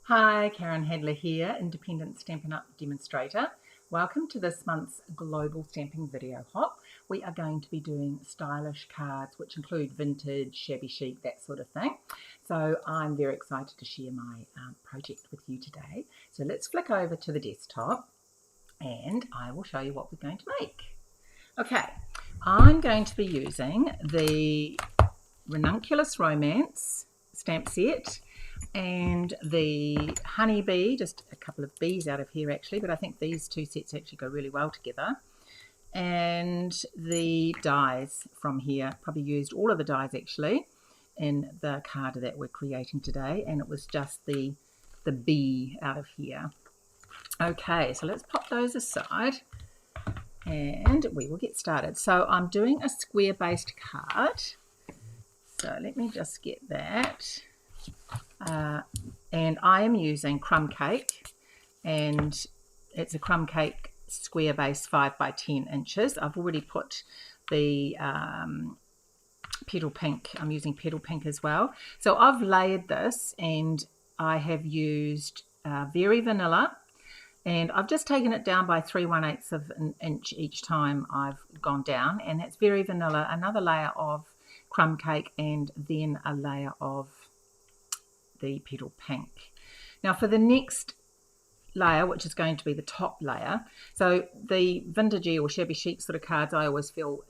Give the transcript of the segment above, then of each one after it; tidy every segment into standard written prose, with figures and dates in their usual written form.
Hi, Karen Hadler here, Independent Stampin' Up demonstrator. Welcome to this month's Global Stamping Video Hop. We are going to be doing stylish cards, which include vintage, shabby chic, that sort of thing. So I'm very excited to share my project with you today. So let's flick over to the desktop and I will show you what we're going to make. Okay, I'm going to be using the Ranunculus Romance stamp set and the honeybee, just a couple of bees out of here actually, but I think these two sets actually go really well together, and the dies from here. Probably used all of the dies actually in the card that we're creating today, and it was just the bee out of here. Okay, so let's pop those aside and we will get started. So I'm doing a square based card, so let me just get that. And I am using crumb cake, and it's a crumb cake square base 5 by 10 inches. I've already put the petal pink. I'm using petal pink as well. So I've layered this, and I have used Very Vanilla, and I've just taken it down by 3/1/8 of an inch each time I've gone down, and that's Very Vanilla, another layer of crumb cake, and then a layer of the petal pink. Now for the next layer, which is going to be the top layer, so the vintagey or shabby chic sort of cards I always feel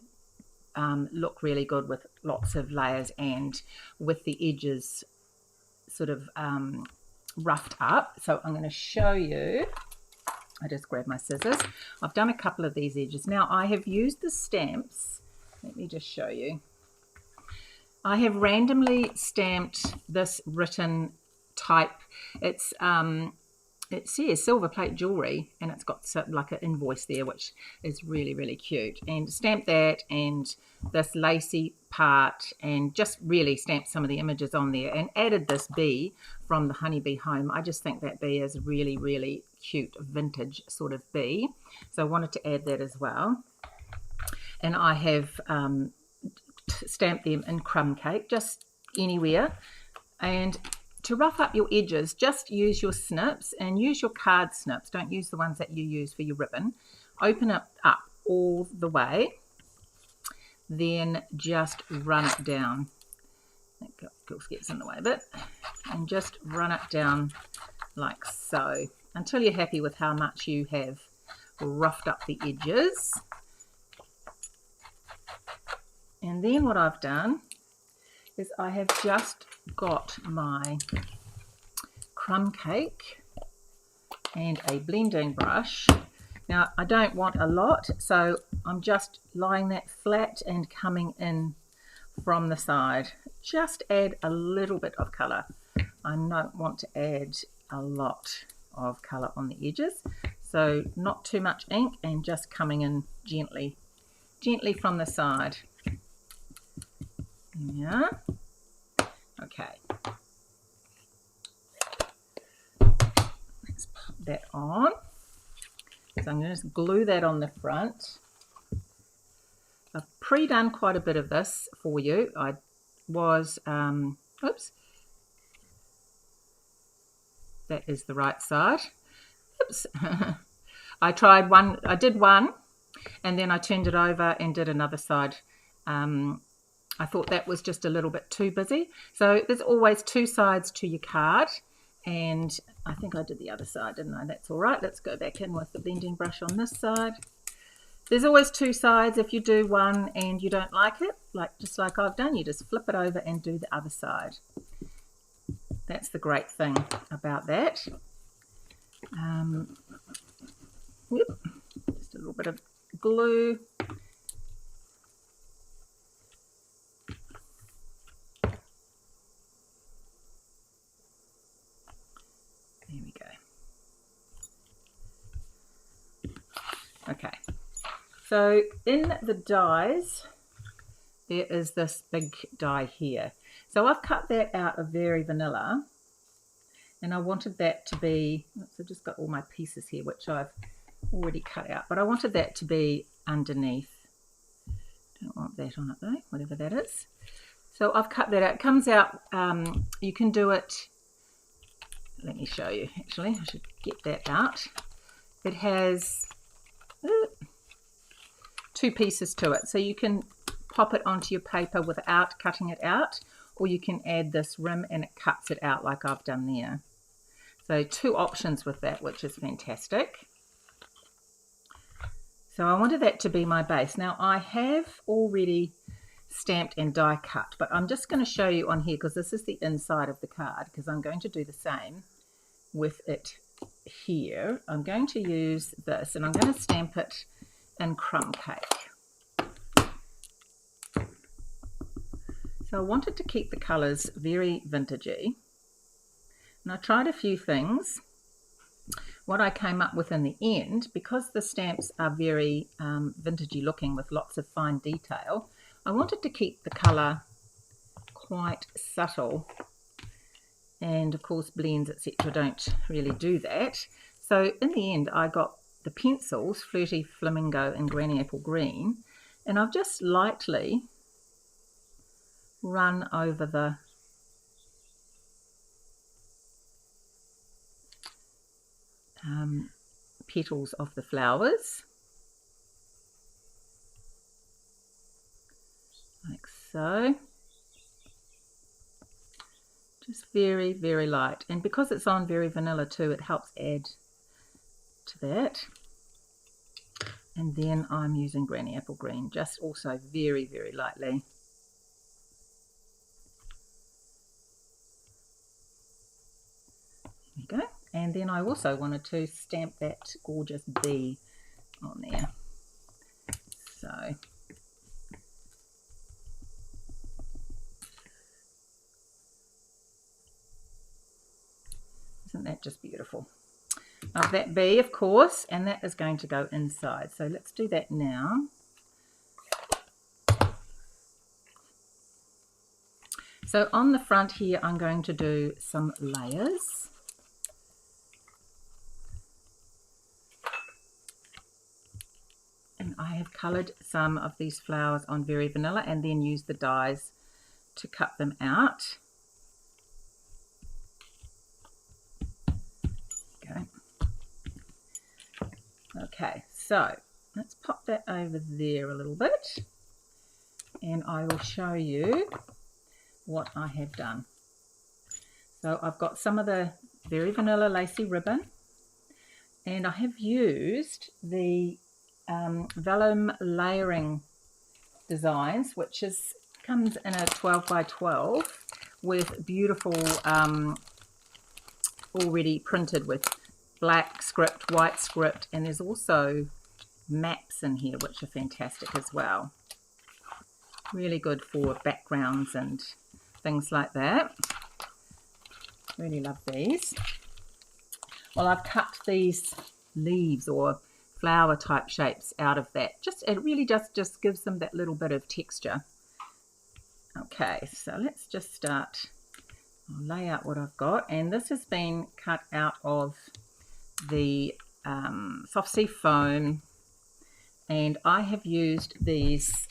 look really good with lots of layers and with the edges sort of roughed up. So I'm going to show you. I just grabbed my scissors. I've done a couple of these edges. Now I have used the stamps. Let me just show you. I have randomly stamped this written type. It says silver plate jewelry, and it's got like an invoice there, which is really, really cute. And stamped that and this lacy part, and just really stamped some of the images on there, and added this bee from the Honeybee Home. I just think that bee is a really, really cute vintage sort of bee. So I wanted to add that as well. And I have stamp them in crumb cake, just anywhere. And to rough up your edges, just use your snips, and use your card snips. Don't use the ones that you use for your ribbon. Open it up all the way, then just run it down. That gets in the way a bit, and just run it down like so until you're happy with how much you have roughed up the edges. And then what I've done is I have just got my crumb cake and a blending brush. Now I don't want a lot, so I'm just lying that flat and coming in from the side. Just add a little bit of colour. I don't want to add a lot of colour on the edges, so not too much ink, and just coming in gently from the side. Yeah. Okay. Let's pop that on. So I'm going to glue that on the front. I've pre-done quite a bit of this for you. I was, oops. That is the right side. Oops. I tried one, I did one, and then I turned it over and did another side. I thought that was just a little bit too busy. So there's always two sides to your card, and I think I did the other side, didn't I? That's all right. Let's go back in with the blending brush on this side. There's always two sides. If you do one and you don't like it, just like I've done, you just flip it over and do the other side. That's the great thing about that. Just a little bit of glue. There we go. Okay, so in the dies, there is this big die here. So I've cut that out of Very Vanilla, and I wanted that to be, so I've just got all my pieces here, which I've already cut out, but I wanted that to be underneath. Don't want that on it though, whatever that is. So I've cut that out. It comes out, you can do it let me show you. Actually, I should get that out. It has 2 pieces to it, so you can pop it onto your paper without cutting it out, or you can add this rim and it cuts it out like I've done there. So 2 options with that, which is fantastic. So I wanted that to be my base. Now I have already stamped and die cut, but I'm just going to show you on here because this is the inside of the card, because I'm going to do the same with it here. I'm going to use this and I'm going to stamp it in crumb cake. So I wanted to keep the colours very vintagey, and I tried a few things. What I came up with in the end, because the stamps are very vintagey looking with lots of fine detail, I wanted to keep the colour quite subtle, and of course blends etc. don't really do that. So in the end I got the pencils, Flirty Flamingo and Granny Apple Green, and I've just lightly run over the petals of the flowers, like so. Just very, very light, and because it's on very vanilla too, it helps add to that. And then I'm using Granny Apple Green, just also very, very lightly. There we go. And then I also wanted to stamp that gorgeous bee on there. So isn't that just beautiful? Of that bee, of course, and that is going to go inside. So let's do that now. So on the front here, I'm going to do some layers. And I have coloured some of these flowers on very vanilla and then used the dies to cut them out. Okay, so let's pop that over there a little bit, and I will show you what I have done. So I've got some of the very vanilla lacy ribbon, and I have used the vellum layering designs, which comes in a 12 by 12 with beautiful already printed with black script, white script, and there's also maps in here which are fantastic as well. Really good for backgrounds and things like that. Really love these. Well, I've cut these leaves or flower type shapes out of that. It really just gives them that little bit of texture. Okay, so let's just start. I'll lay out what I've got, and this has been cut out of the soft sea foam, and I have used these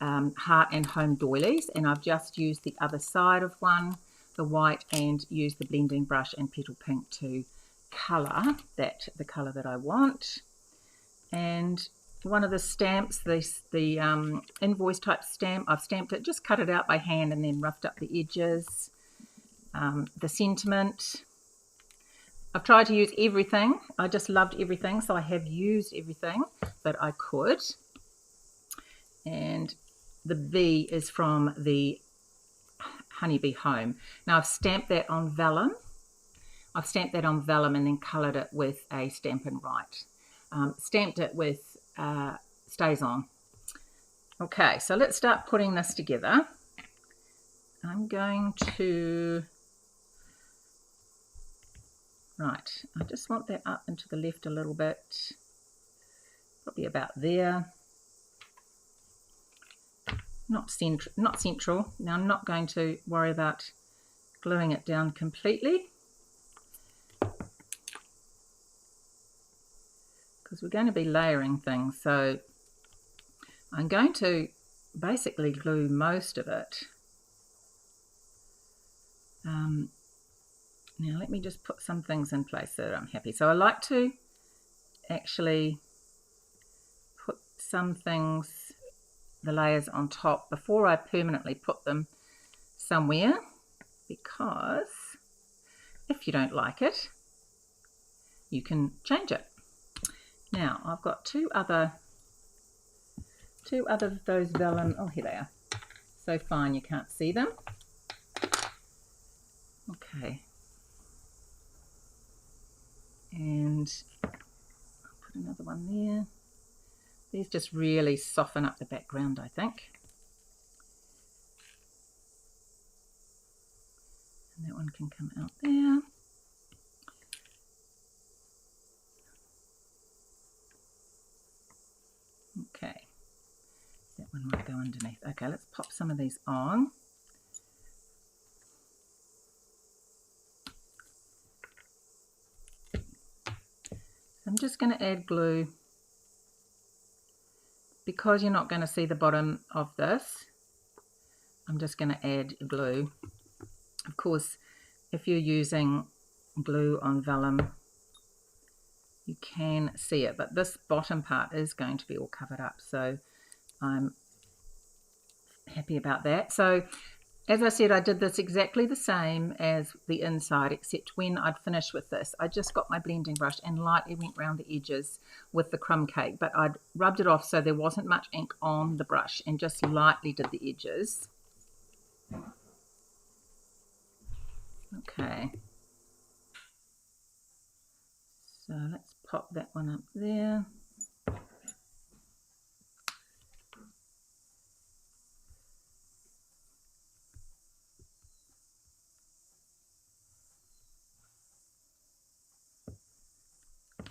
heart and home doilies, and I've just used the other side of one, the white, and used the blending brush and petal pink to colour the colour that I want. And one of the stamps, the invoice type stamp, I've stamped it, just cut it out by hand and then roughed up the edges. The sentiment, I've tried to use everything. I just loved everything, so I have used everything that I could. And the bee is from the Honeybee Home. Now I've stamped that on vellum. I've stamped that on vellum and then coloured it with a Stampin' Right. Stamped it with Stays On. Okay, so let's start putting this together. I'm going to... Right, I just want that up and to the left a little bit, probably about there. Not central. Now I'm not going to worry about gluing it down completely, because we're going to be layering things. So I'm going to basically glue most of it Now let me just put some things in place so that I'm happy. So I like to actually put some things, the layers on top, before I permanently put them somewhere, because if you don't like it, you can change it. Now I've got two other of those vellum. Oh, here they are. So fine you can't see them. Okay. And I'll put another one there. These just really soften up the background, I think. And that one can come out there. Okay. That one might go underneath. Okay, let's pop some of these on. I'm just going to add glue because you're not going to see the bottom of this. I'm just going to add glue. Of course, if you're using glue on vellum, you can see it, but this bottom part is going to be all covered up, so I'm happy about that. So as I said, I did this exactly the same as the inside, except when I'd finished with this, I just got my blending brush and lightly went around the edges with the crumb cake, but I'd rubbed it off so there wasn't much ink on the brush and just lightly did the edges. Okay. So let's pop that one up there.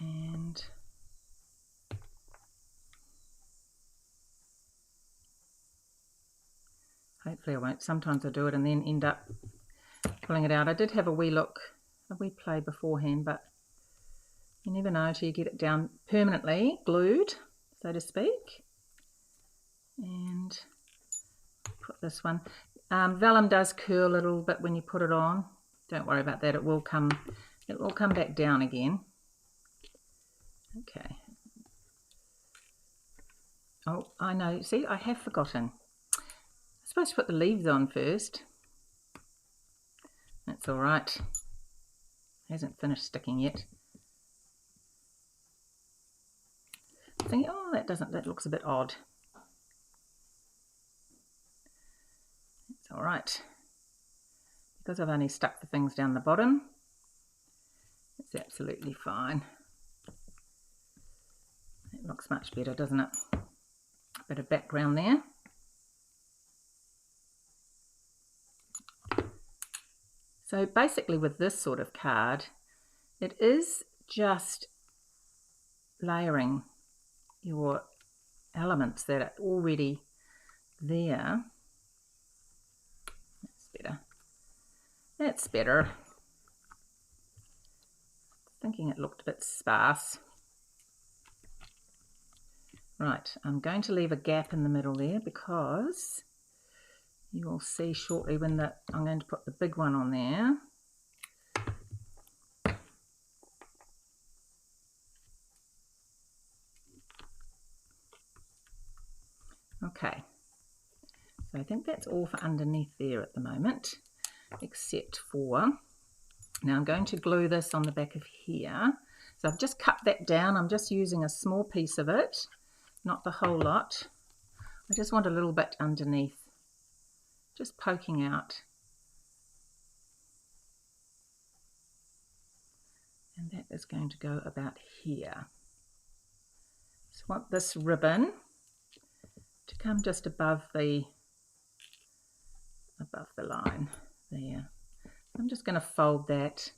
And hopefully I won't. Sometimes I do it and then end up pulling it out. I did have a wee play beforehand, but you never know till you get it down permanently glued, so to speak. And put this one. Vellum does curl a little bit when you put it on. Don't worry about that. It will come back down again. Okay. Oh, I know. See, I have forgotten. I'm supposed to put the leaves on first. That's all right. Hasn't finished sticking yet. Thinking, oh, that looks a bit odd. It's all right. Because I've only stuck the things down the bottom, it's absolutely fine. It looks much better, doesn't it? A bit of background there. So basically with this sort of card, it is just layering your elements that are already there. That's better. That's better. Thinking it looked a bit sparse. Right, I'm going to leave a gap in the middle there because you will see shortly when I'm going to put the big one on there. Okay, so I think that's all for underneath there at the moment, except for, now I'm going to glue this on the back of here. So I've just cut that down. I'm just using a small piece of it, not the whole lot. I just want a little bit underneath, just poking out. And that is going to go about here. Just want this ribbon to come just above the line there. I'm just going to fold that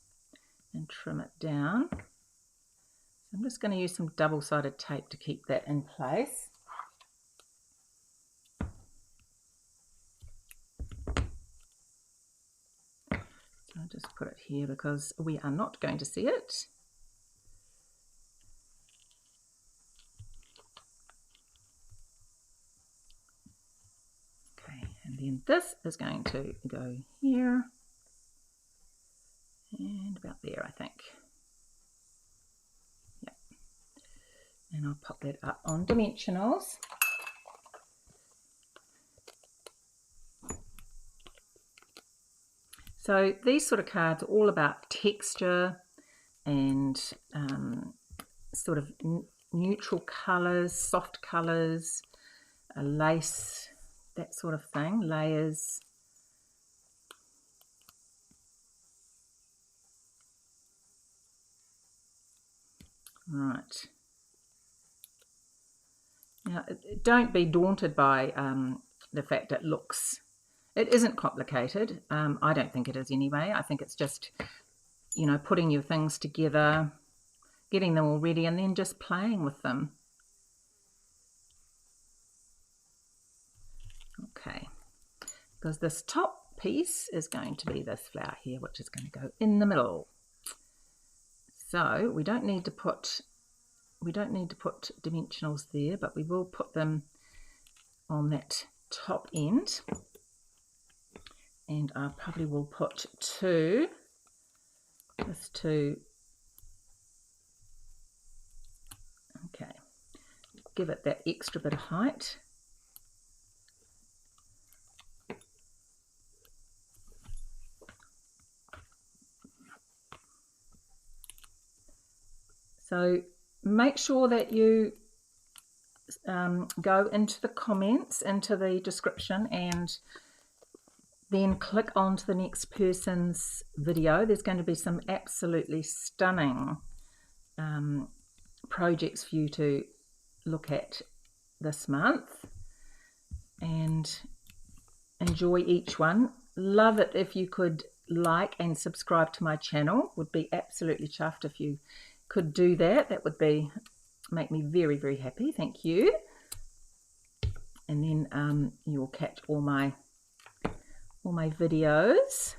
and trim it down. So I'm just going to use some double-sided tape to keep that in place. So I'll just put it here because we are not going to see it. Okay, and then this is going to go here. And about there, I think. Yep. And I'll pop that up on dimensionals. So these sort of cards are all about texture and sort of neutral colours, soft colours, lace, that sort of thing, layers. Right. Now, don't be daunted by the fact it isn't complicated. I don't think it is anyway. I think it's just, you know, putting your things together, getting them all ready, and then just playing with them. Okay, because this top piece is going to be this flower here, which is going to go in the middle. So we don't need to put dimensionals there, but we will put them on that top end. And I probably will put two. Okay, give it that extra bit of height. So make sure that you go into the comments, into the description, and then click on to the next person's video. There's going to be some absolutely stunning projects for you to look at this month, and enjoy each one. Love it if you could like and subscribe to my channel. Would be absolutely chuffed if you could do that. That would make me very, very happy. Thank you. And then you will catch all my videos.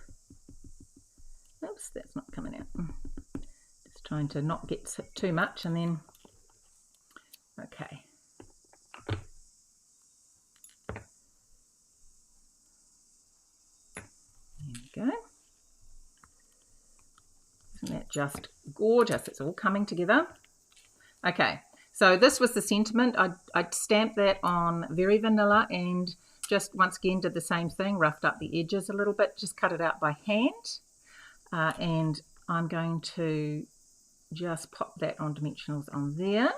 Oops, that's not coming out. Just trying to not get too much, and then okay. There we go. Isn't that just gorgeous? It's all coming together. Okay, so this was the sentiment. I stamped that on very vanilla and just once again did the same thing, roughed up the edges a little bit, just cut it out by hand. And I'm going to just pop that on dimensionals on there.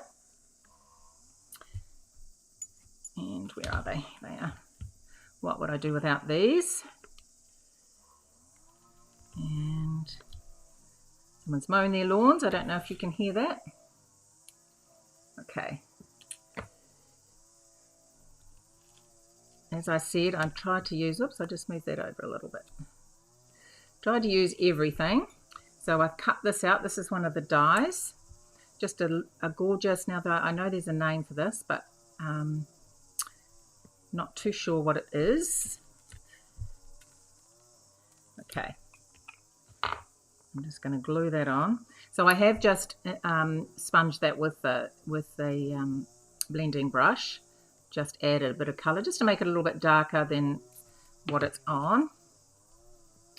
And where are they? They are. What would I do without these? And someone's mowing their lawns. I don't know if you can hear that. Okay. As I said, I tried to use, oops, I just moved that over a little bit. Tried to use everything. So I've cut this out. This is one of the dies. Just a gorgeous, now that I know there's a name for this, but not too sure what it is. Okay. I'm just going to glue that on. So I have just sponged that with the blending brush. Just added a bit of colour just to make it a little bit darker than what it's on.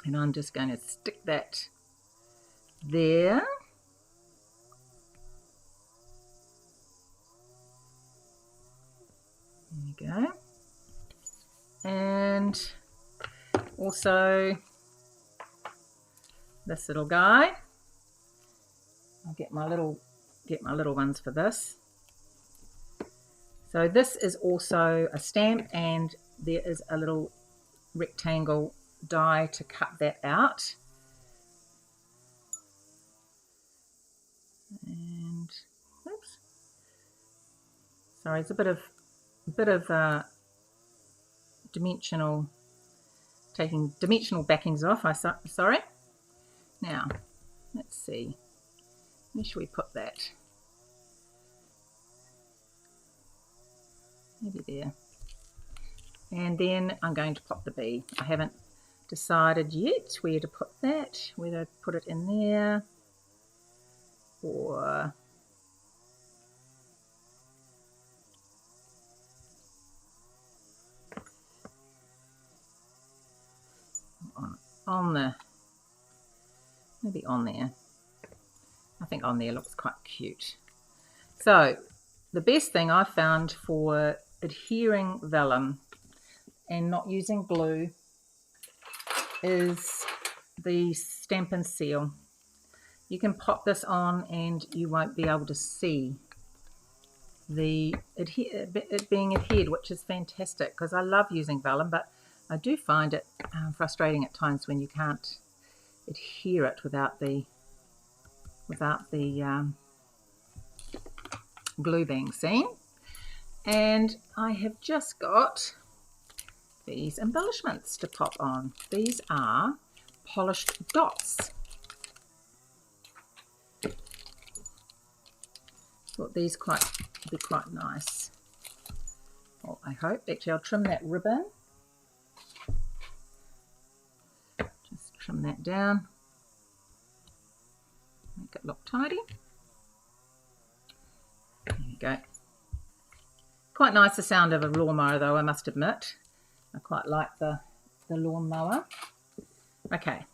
And I'm just going to stick that there. There we go. And also this little guy. I'll get my little ones for this. So this is also a stamp, and there is a little rectangle die to cut that out. And oops, sorry, it's a bit of dimensional, taking dimensional backings off. Sorry. Now, let's see. Where should we put that? Maybe there. And then I'm going to pop the bee. I haven't decided yet where to put that, whether to put it in there or on the, maybe on there. I think on there looks quite cute. So the best thing I found for adhering vellum and not using glue is the Stampin' seal. You can pop this on and you won't be able to see it being adhered, which is fantastic because I love using vellum, but I do find it frustrating at times when you can't adhere it without the glue being seen. And I have just got these embellishments to pop on. These are polished dots. Thought these would be quite nice. Well, I hope. Actually, I'll trim that ribbon. Just trim that down. Make it look tidy. There you go. Quite nice the sound of a lawnmower though, I must admit. I quite like the lawnmower. Okay,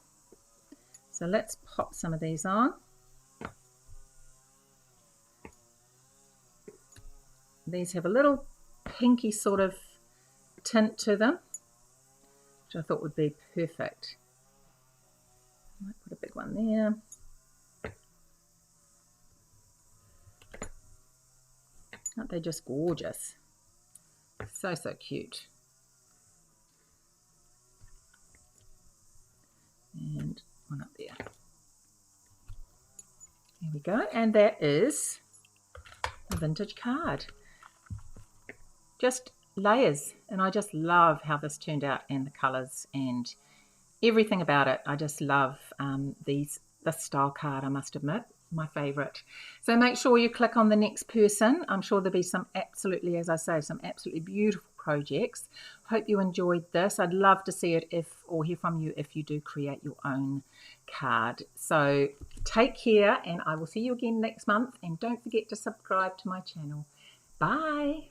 so let's pop some of these on. These have a little pinky sort of tint to them, which I thought would be perfect. I might put a big one there. Aren't they just gorgeous? So, so cute. And one up there. There we go. And that is a vintage card. Just layers. And I just love how this turned out and the colours and everything about it. I just love this style card, I must admit. My favourite. So make sure you click on the next person. I'm sure there'll be some absolutely, as I say, some absolutely beautiful projects. Hope you enjoyed this. I'd love to see it or hear from you if you do create your own card. So take care and I will see you again next month, and don't forget to subscribe to my channel. Bye.